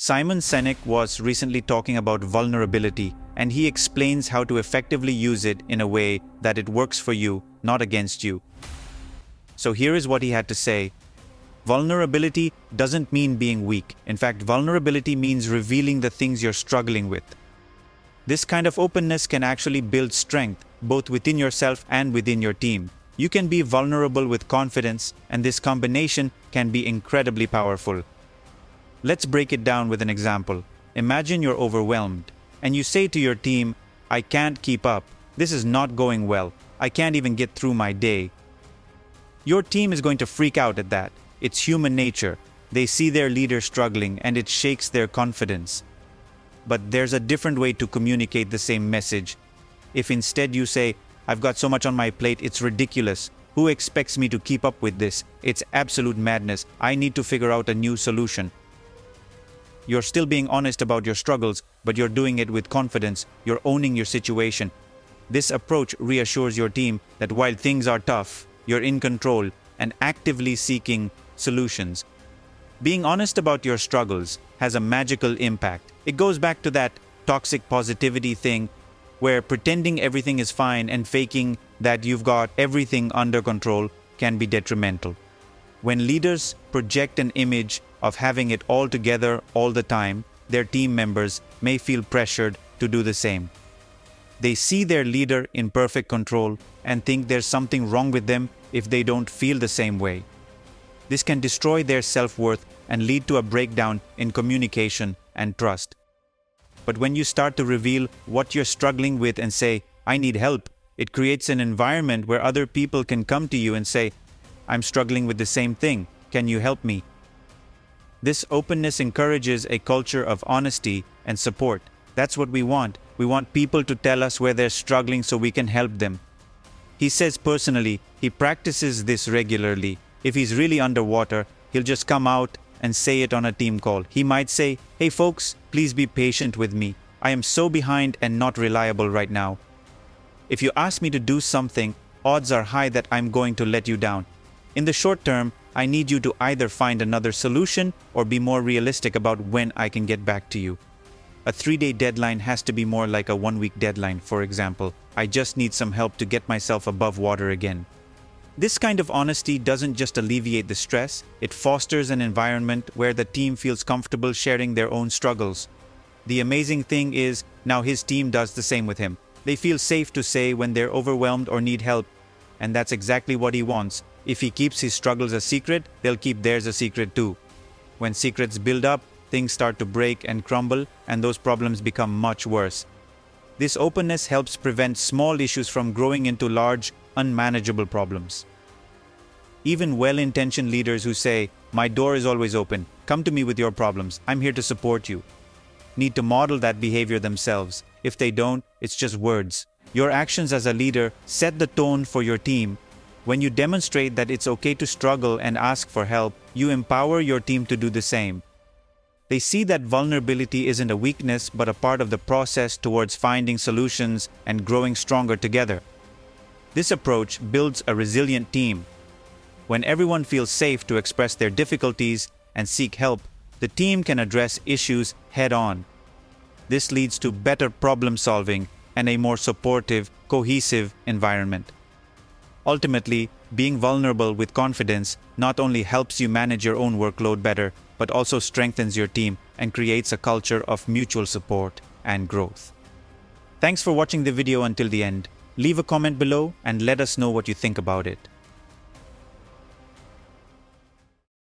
Simon Sinek was recently talking about vulnerability, and he explains how to effectively use it in a way that it works for you, not against you. So here is what he had to say. Vulnerability doesn't mean being weak. In fact, vulnerability means revealing the things you're struggling with. This kind of openness can actually build strength, both within yourself and within your team. You can be vulnerable with confidence, and this combination can be incredibly powerful. Let's break it down with an example. Imagine you're overwhelmed, and you say to your team, "I can't keep up. This is not going well. I can't even get through my day." Your team is going to freak out at that. It's human nature. They see their leader struggling, and it shakes their confidence. But there's a different way to communicate the same message. If instead you say, "I've got so much on my plate, it's ridiculous. Who expects me to keep up with this? It's absolute madness. I need to figure out a new solution." You're still being honest about your struggles, but you're doing it with confidence. You're owning your situation. This approach reassures your team that while things are tough, you're in control and actively seeking solutions. Being honest about your struggles has a magical impact. It goes back to that toxic positivity thing where pretending everything is fine and faking that you've got everything under control can be detrimental. When leaders project an image of having it all together all the time, their team members may feel pressured to do the same. They see their leader in perfect control and think there's something wrong with them if they don't feel the same way. This can destroy their self-worth and lead to a breakdown in communication and trust. But when you start to reveal what you're struggling with and say, "I need help," it creates an environment where other people can come to you and say, "I'm struggling with the same thing. Can you help me?" This openness encourages a culture of honesty and support. That's what we want. We want people to tell us where they're struggling so we can help them. He says personally, he practices this regularly. If he's really underwater, he'll just come out and say it on a team call. He might say, "Hey folks, please be patient with me. I am so behind and not reliable right now. If you ask me to do something, odds are high that I'm going to let you down. In the short term, I need you to either find another solution or be more realistic about when I can get back to you. A 3-day deadline has to be more like a 1-week deadline, for example. I just need some help to get myself above water again." This kind of honesty doesn't just alleviate the stress, it fosters an environment where the team feels comfortable sharing their own struggles. The amazing thing is, now his team does the same with him. They feel safe to say when they're overwhelmed or need help, and that's exactly what he wants. If he keeps his struggles a secret, they'll keep theirs a secret too. When secrets build up, things start to break and crumble, and those problems become much worse. This openness helps prevent small issues from growing into large, unmanageable problems. Even well-intentioned leaders who say, "My door is always open, come to me with your problems, I'm here to support you," need to model that behavior themselves. If they don't, it's just words. Your actions as a leader set the tone for your team. When you demonstrate that it's okay to struggle and ask for help, you empower your team to do the same. They see that vulnerability isn't a weakness but a part of the process towards finding solutions and growing stronger together. This approach builds a resilient team. When everyone feels safe to express their difficulties and seek help, the team can address issues head-on. This leads to better problem-solving and a more supportive, cohesive environment. Ultimately, being vulnerable with confidence not only helps you manage your own workload better, but also strengthens your team and creates a culture of mutual support and growth. Thanks for watching the video until the end. Leave a comment below and let us know what you think about it.